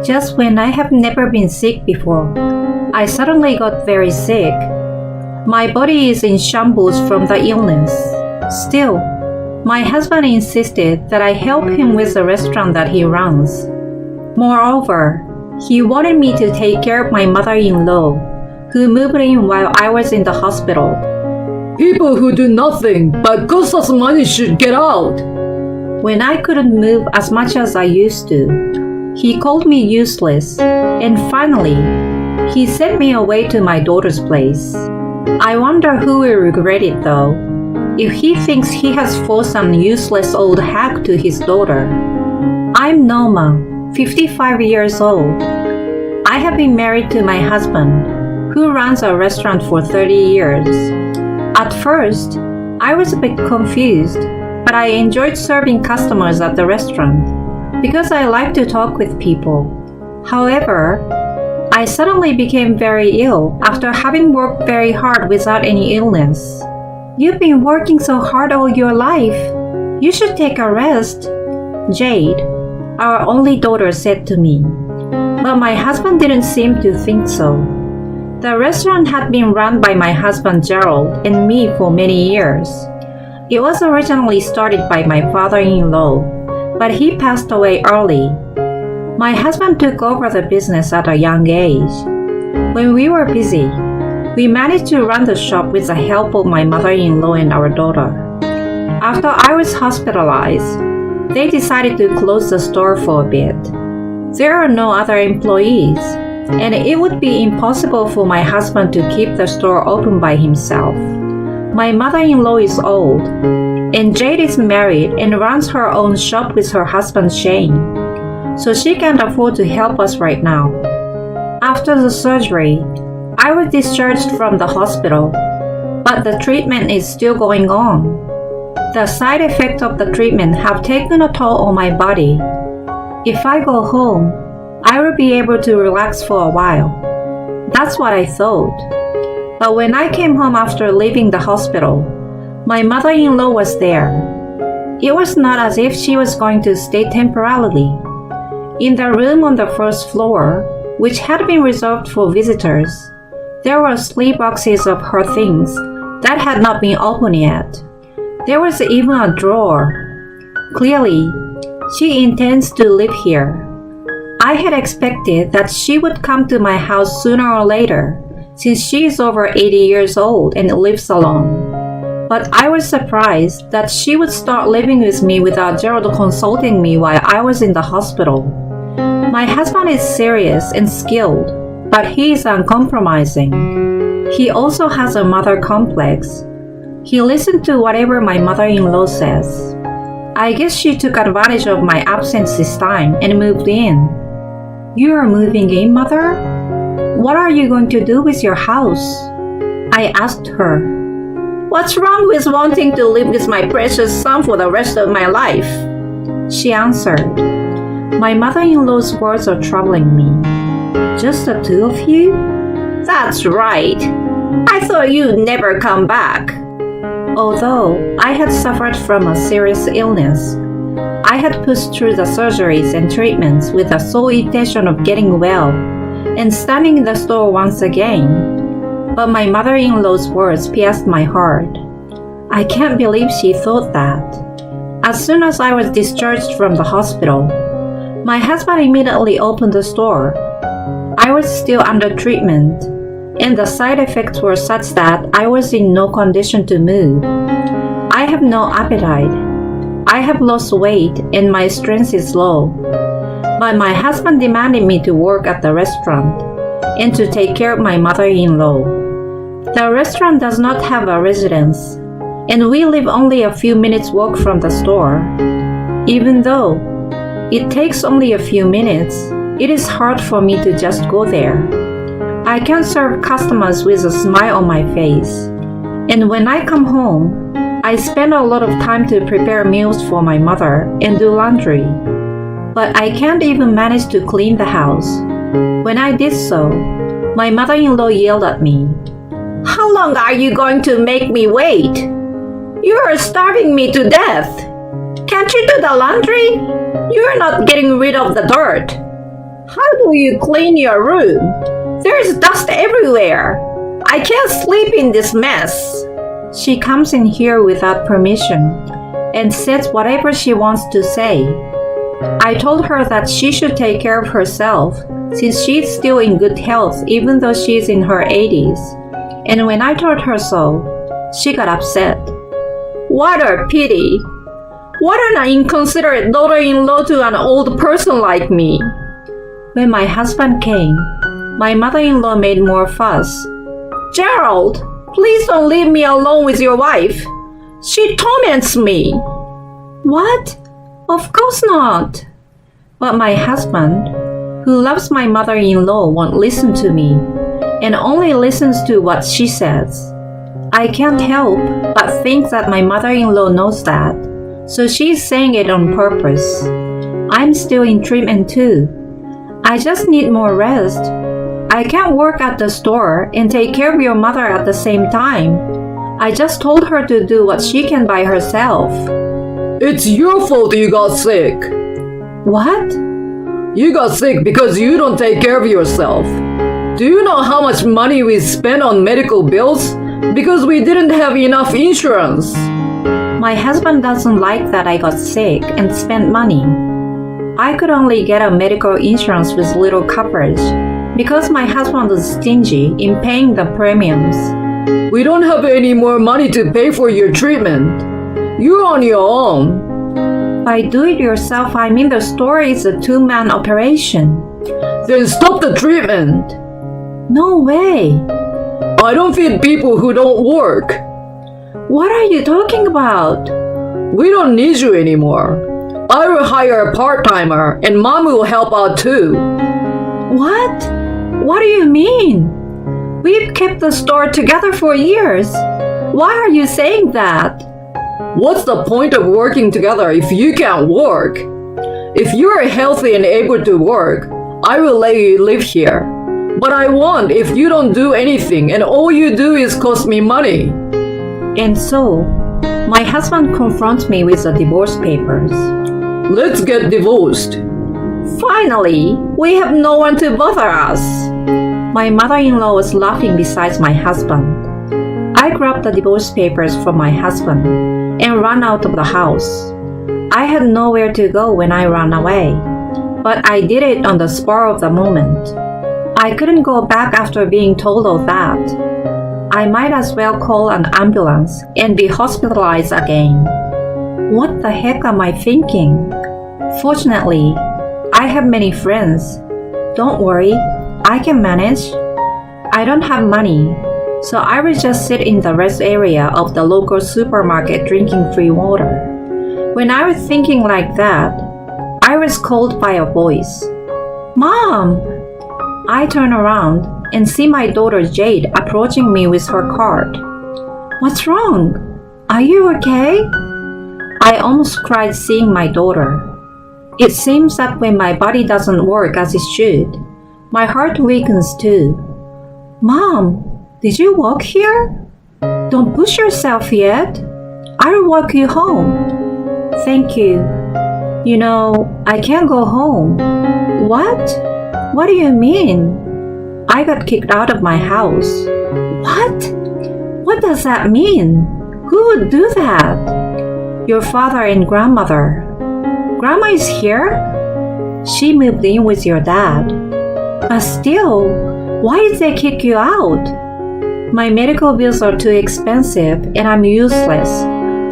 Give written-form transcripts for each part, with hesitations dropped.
Just when I have never been sick before, I suddenly got very sick. My body is in shambles from the illness. Still, my husband insisted that I help him with the restaurant that he runs. Moreover, he wanted me to take care of my mother-in-law, who moved in while I was in the hospital. People who do nothing but cost us money should get out. When I couldn't move as much as I used to, he called me useless, and finally, he sent me away to my daughter's place. I wonder who will regret it though, if he thinks he has forced some useless old hack to his daughter. I'm Norma, 55 years old. I have been married to my husband, who runs a restaurant for 30 years. At first, I was a bit confused, but I enjoyed serving customers at the restaurant because I like to talk with people. However, I suddenly became very ill after having worked very hard without any illness. You've been working so hard all your life. You should take a rest, Jade, our only daughter, said to me. But my husband didn't seem to think so. The restaurant had been run by my husband Gerald and me for many years. It was originally started by my father-in-law, but he passed away early. My husband took over the business at a young age. When we were busy, we managed to run the shop with the help of my mother-in-law and our daughter. After I was hospitalized, they decided to close the store for a bit. There are no other employees, and it would be impossible for my husband to keep the store open by himself. My mother-in-law is old, and Jade is married and runs her own shop with her husband Shane, so she can't afford to help us right now. After the surgery, I was discharged from the hospital, but the treatment is still going on. The side effects of the treatment have taken a toll on my body. If I go home, I will be able to relax for a while. That's what I thought. But when I came home after leaving the hospital, my mother-in-law was there. It was not as if she was going to stay temporarily. In the room on the first floor, which had been reserved for visitors, there were 3 boxes of her things that had not been opened yet. There was even a drawer. Clearly, she intends to live here. I had expected that she would come to my house sooner or later, since she is over 80 years old and lives alone. But I was surprised that she would start living with me without Gerald consulting me while I was in the hospital. My husband is serious and skilled, but he is uncompromising. He also has a mother complex. He listened to whatever my mother-in-law says. I guess she took advantage of my absence this time and moved in. You are moving in, Mother? What are you going to do with your house? I asked her. What's wrong with wanting to live with my precious son for the rest of my life? She answered. My mother-in-law's words are troubling me. Just the 2 of you? That's right. I thought you'd never come back. Although I had suffered from a serious illness, I had pushed through the surgeries and treatments with the sole intention of getting well and standing in the store once again. But my mother-in-law's words pierced my heart. I can't believe she thought that. As soon as I was discharged from the hospital, my husband immediately opened the store. I was still under treatment, and the side effects were such that I was in no condition to move. I have no appetite. I have lost weight and my strength is low. But my husband demanded me to work at the restaurant and to take care of my mother-in-law. The restaurant does not have a residence, and we live only a few minutes walk from the store. Even though it takes only a few minutes, it is hard for me to just go there. I can serve customers with a smile on my face, and when I come home, I spend a lot of time to prepare meals for my mother and do laundry. But I can't even manage to clean the house. When I did so, my mother-in-law yelled at me. How long are you going to make me wait? You are starving me to death. Can't you do the laundry? You are not getting rid of the dirt. How do you clean your room? There's dust everywhere. I can't sleep in this mess. She comes in here without permission and says whatever she wants to say. I told her that she should take care of herself since she's still in good health even though she's in her 80s. And when I told her so, she got upset. What a pity. What an inconsiderate daughter-in-law to an old person like me. When my husband came, my mother-in-law made more fuss. Gerald, please don't leave me alone with your wife. She torments me. What? Of course not. But my husband, who loves my mother-in-law, won't listen to me and only listens to what she says. I can't help but think that my mother-in-law knows that, so she's saying it on purpose. I'm still in treatment too. I just need more rest. I can't work at the store and take care of your mother at the same time. I just told her to do what she can by herself. It's your fault you got sick. What? You got sick because you don't take care of yourself. Do you know how much money we spent on medical bills? Because we didn't have enough insurance. My husband doesn't like that I got sick and spent money. I could only get a medical insurance with little coverage because my husband was stingy in paying the premiums. We don't have any more money to pay for your treatment. You're on your own. By do it yourself, I mean the store is a two-man operation. Then stop the treatment. No way. I don't feed people who don't work. What are you talking about? We don't need you anymore. I will hire a part-timer and Mom will help out too. What? What do you mean? We've kept the store together for years. Why are you saying that? What's the point of working together if you can't work? If you are healthy and able to work, I will let you live here. But I won't if you don't do anything and all you do is cost me money. And so, my husband confronts me with the divorce papers. Let's get divorced. Finally, we have no one to bother us. My mother-in-law was laughing beside my husband. I grabbed the divorce papers from my husband and ran out of the house. I had nowhere to go when I ran away, but I did it on the spur of the moment. I couldn't go back after being told all that. I might as well call an ambulance and be hospitalized again. What the heck am I thinking? Fortunately, I have many friends. Don't worry, I can manage. I don't have money, so I will just sit in the rest area of the local supermarket drinking free water. When I was thinking like that, I was called by a voice. Mom! I turn around and see my daughter Jade approaching me with her cart. What's wrong? Are you okay? I almost cried seeing my daughter. It seems that when my body doesn't work as it should, my heart weakens too. Mom, did you walk here? Don't push yourself yet. I'll walk you home. Thank you. You know, I can't go home. What? What do you mean? I got kicked out of my house. What? What does that mean? Who would do that? Your father and grandmother. Grandma is here? She moved in with your dad. But still, why did they kick you out? My medical bills are too expensive and I'm useless,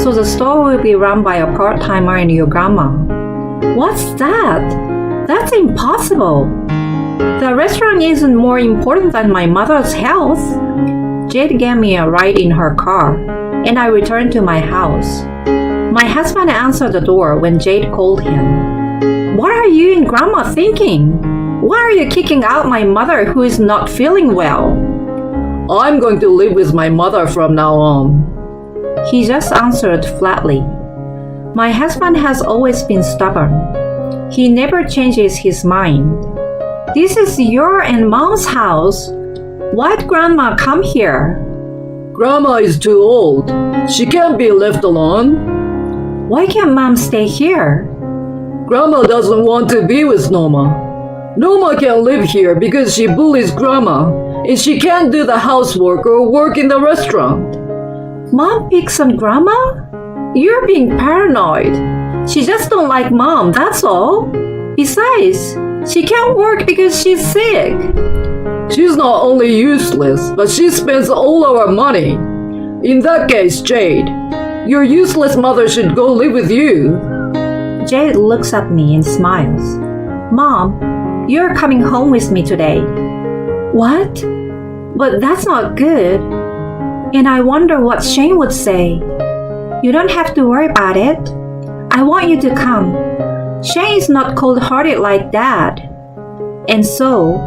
so the store will be run by a part-timer and your grandma. What's that? That's impossible. The restaurant isn't more important than my mother's health. Jade gave me a ride in her car, and I returned to my house. My husband answered the door when Jade called him. What are you and Grandma thinking? Why are you kicking out my mother who is not feeling well? I'm going to live with my mother from now on. He just answered flatly. My husband has always been stubborn. He never changes his mind. This is your and Mom's house. Why'd Grandma come here? Grandma is too old. She can't be left alone. Why can't Mom stay here? Grandma doesn't want to be with Norma. Noma can't live here because she bullies Grandma, and she can't do the housework or work in the restaurant. Mom picks on Grandma? You're being paranoid. She just don't like Mom, that's all. Besides, she can't work because she's sick. She's not only useless, but she spends all our money. In that case, Jade, your useless mother should go live with you. Jade looks at me and smiles. Mom, you're coming home with me today. What? But that's not good. And I wonder what Shane would say. You don't have to worry about it. I want you to come. Shane is not cold-hearted like Dad. And so,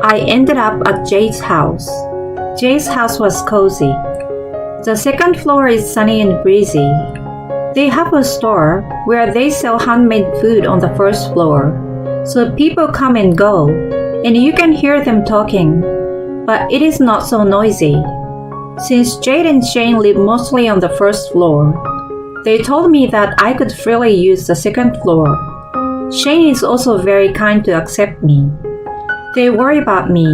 I ended up at Jade's house. Jade's house was cozy. The second floor is sunny and breezy. They have a store where they sell handmade food on the first floor. So people come and go, and you can hear them talking. But it is not so noisy. Since Jade and Shane live mostly on the first floor, they told me that I could freely use the second floor. Shane is also very kind to accept me. They worry about me,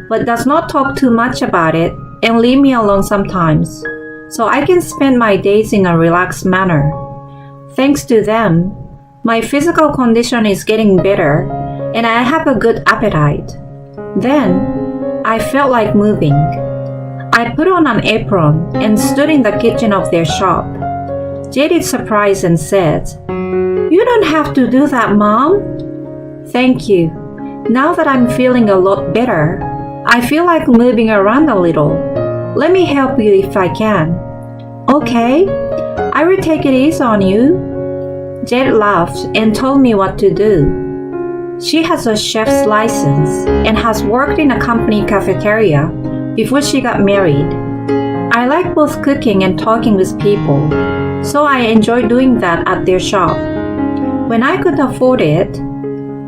but does not talk too much about it and leave me alone sometimes, so I can spend my days in a relaxed manner. Thanks to them, my physical condition is getting better and I have a good appetite. Then, I felt like moving. I put on an apron and stood in the kitchen of their shop. Jade is surprised and said, "You don't have to do that, Mom." Thank you. Now that I'm feeling a lot better, I feel like moving around a little. Let me help you if I can. Okay, I will take it easy on you. Jade laughed and told me what to do. She has a chef's license and has worked in a company cafeteria before she got married. I like both cooking and talking with people, so I enjoy doing that at their shop. When I could afford it,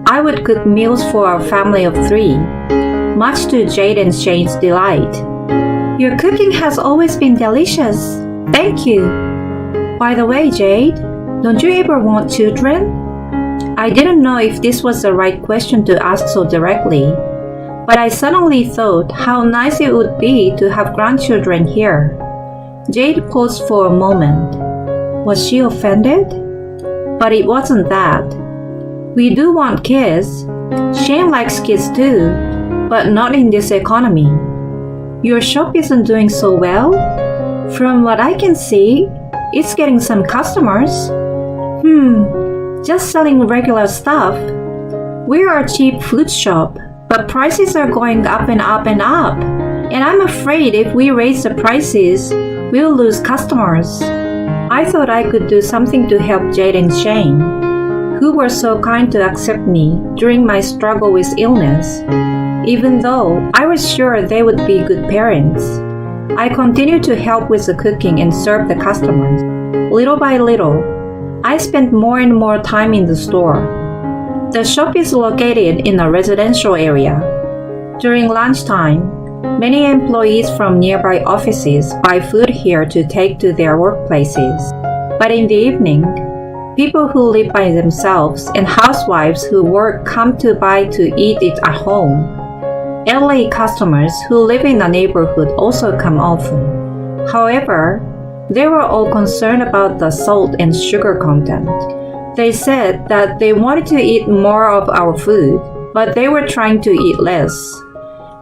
I would cook meals for our family of 3, much to Jade and Shane's delight. Your cooking has always been delicious. Thank you. By the way, Jade, don't you ever want children? I didn't know if this was the right question to ask so directly, but I suddenly thought how nice it would be to have grandchildren here. Jade paused for a moment. Was she offended? But it wasn't that. We do want kids. Shane likes kids too, but not in this economy. Your shop isn't doing so well. From what I can see, it's getting some customers. Just selling regular stuff. We are a cheap food shop, but prices are going up and up and up. And I'm afraid if we raise the prices, we'll lose customers. I thought I could do something to help Jade and Shane, who were so kind to accept me during my struggle with illness. Even though I was sure they would be good parents, I continued to help with the cooking and serve the customers. Little by little, I spent more and more time in the store. The shop is located in a residential area. During lunchtime, many employees from nearby offices buy food here to take to their workplaces. But in the evening, people who live by themselves and housewives who work come to buy to eat it at home. Elderly customers who live in the neighborhood also come often. However, they were all concerned about the salt and sugar content. They said that they wanted to eat more of our food, but they were trying to eat less.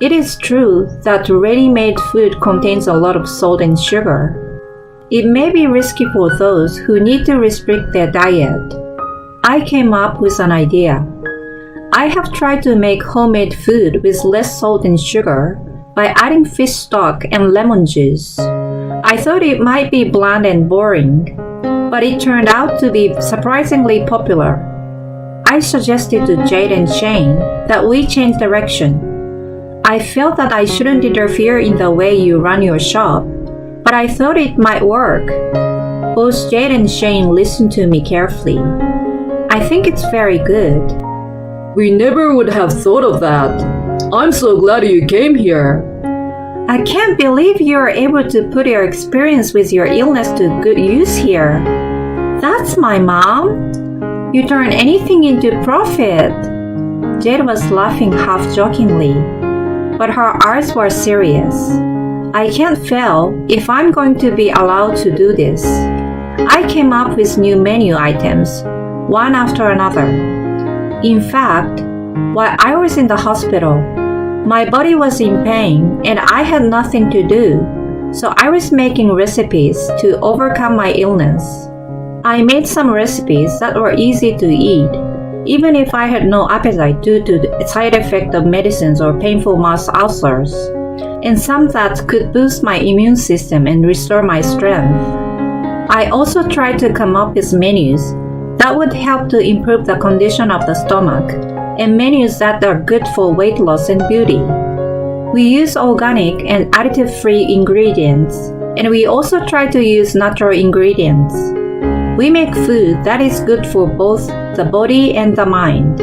It is true that ready-made food contains a lot of salt and sugar. It may be risky for those who need to restrict their diet. I came up with an idea. I have tried to make homemade food with less salt and sugar by adding fish stock and lemon juice. I thought it might be bland and boring, but it turned out to be surprisingly popular. I suggested to Jade and Shane that we change direction. I felt that I shouldn't interfere in the way you run your shop, but I thought it might work. Both Jade and Shane listened to me carefully. I think it's very good. We never would have thought of that. I'm so glad you came here. I can't believe you are able to put your experience with your illness to good use here. That's my mom. You turn anything into profit. Jade was laughing half-jokingly, but her eyes were serious. I can't fail if I'm going to be allowed to do this. I came up with new menu items, one after another. In fact, while I was in the hospital, my body was in pain and I had nothing to do, so I was making recipes to overcome my illness. I made some recipes that were easy to eat, even if I had no appetite due to the side effect of medicines or painful mouth ulcers, and some that could boost my immune system and restore my strength. I also tried to come up with menus that would help to improve the condition of the stomach, and menus that are good for weight loss and beauty. We use organic and additive-free ingredients, and we also try to use natural ingredients. We make food that is good for both the body and the mind.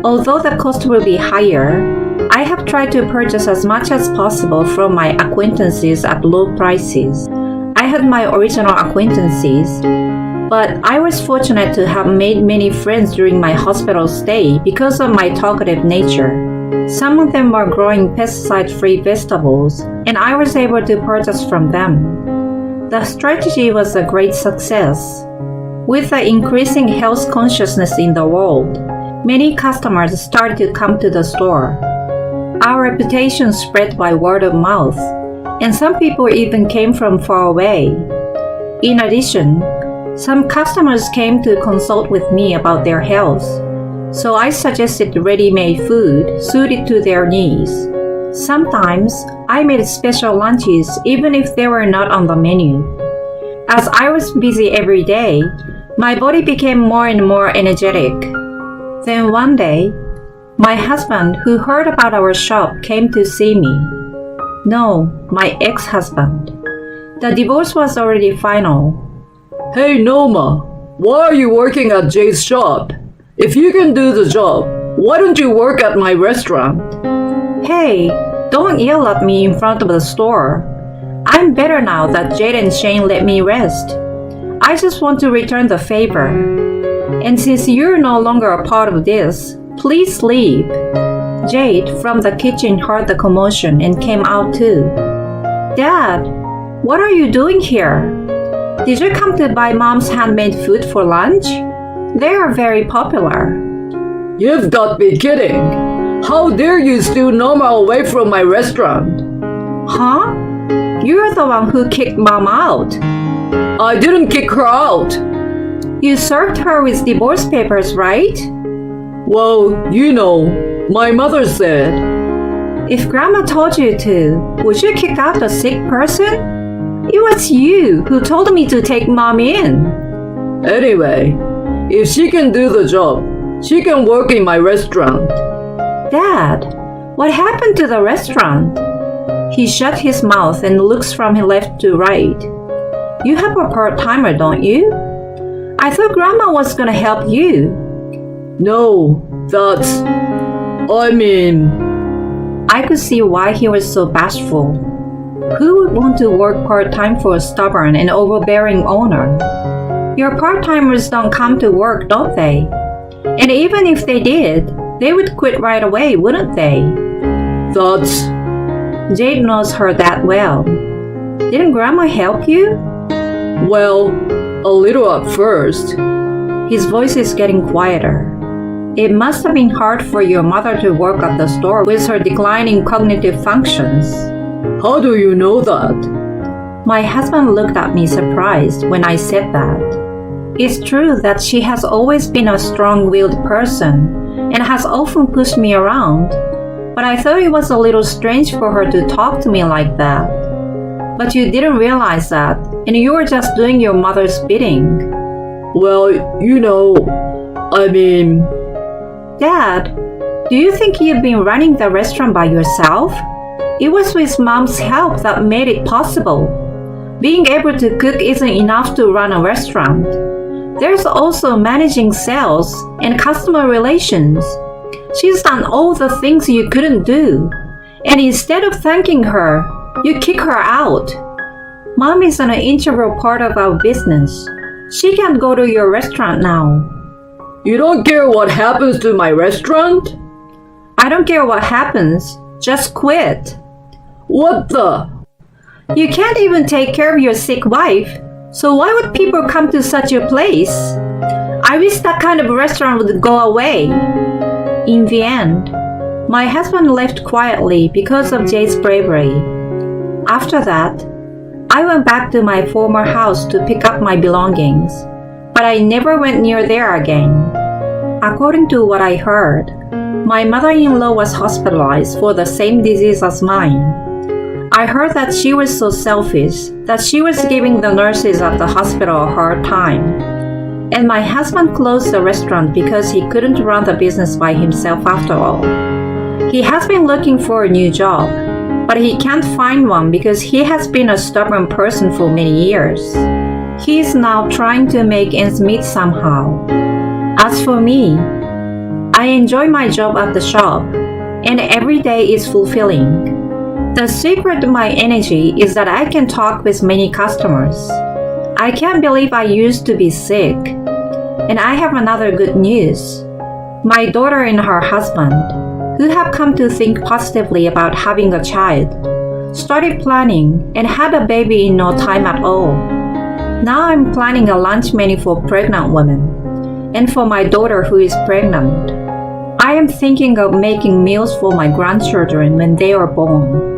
Although the cost will be higher, I have tried to purchase as much as possible from my acquaintances at low prices. I had my original acquaintances, but I was fortunate to have made many friends during my hospital stay because of my talkative nature. Some of them were growing pesticide-free vegetables, and I was able to purchase from them. The strategy was a great success. With the increasing health consciousness in the world, many customers started to come to the store. Our reputation spread by word of mouth, and some people even came from far away. In addition, some customers came to consult with me about their health, so I suggested ready-made food suited to their needs. Sometimes I made special lunches even if they were not on the menu. As I was busy every day, my body became more and more energetic. Then one day, my husband, who heard about our shop, came to see me. No, my ex-husband. The divorce was already final. Hey Noma, why are you working at Jade's shop? If you can do the job, why don't you work at my restaurant? Hey, don't yell at me in front of the store. I'm better now that Jade and Shane let me rest. I just want to return the favor. And since you're no longer a part of this, please leave. Jade from the kitchen heard the commotion and came out too. Dad, what are you doing here? Did you come to buy Mom's handmade food for lunch? They are very popular. You've got to be kidding. How dare you steal Noma away from my restaurant? Huh? You're the one who kicked Mom out. I didn't kick her out. You served her with divorce papers, right? Well, you know, my mother said. If Grandma told you to, would you kick out a sick person? It was you who told me to take Mom in. Anyway, if she can do the job, she can work in my restaurant. Dad, what happened to the restaurant? He shut his mouth and looks from left to right. You have a part-timer, don't you? I thought Grandma was gonna help you. No, I could see why he was so bashful. Who would want to work part-time for a stubborn and overbearing owner? Your part-timers don't come to work, don't they? And even if they did, they would quit right away, wouldn't they? Jade knows her that well. Didn't Grandma help you? Well, a little at first. His voice is getting quieter. It must have been hard for your mother to work at the store with her declining cognitive functions. How do you know that? My husband looked at me surprised when I said that. It's true that she has always been a strong-willed person and has often pushed me around, but I thought it was a little strange for her to talk to me like that. But you didn't realize that, and you were just doing your mother's bidding. Well, you know, Dad, do you think you've been running the restaurant by yourself? It was with Mom's help that made it possible. Being able to cook isn't enough to run a restaurant. There's also managing sales and customer relations. She's done all the things you couldn't do. And instead of thanking her, you kick her out. Mom is an integral part of our business. She can't go to your restaurant now. You don't care what happens to my restaurant? I don't care what happens. Just quit. What the? You can't even take care of your sick wife. So why would people come to such a place? I wish that kind of restaurant would go away. In the end, my husband left quietly because of Jay's bravery. After that, I went back to my former house to pick up my belongings, but I never went near there again. According to what I heard, my mother-in-law was hospitalized for the same disease as mine. I heard that she was so selfish that she was giving the nurses at the hospital a hard time. And my husband closed the restaurant because he couldn't run the business by himself after all. He has been looking for a new job, but he can't find one because he has been a stubborn person for many years. He is now trying to make ends meet somehow. As for me, I enjoy my job at the shop, and every day is fulfilling. The secret to my energy is that I can talk with many customers. I can't believe I used to be sick. And I have another good news. My daughter and her husband, who have come to think positively about having a child, started planning and had a baby in no time at all. Now I'm planning a lunch menu for pregnant women and for my daughter who is pregnant. I am thinking of making meals for my grandchildren when they are born.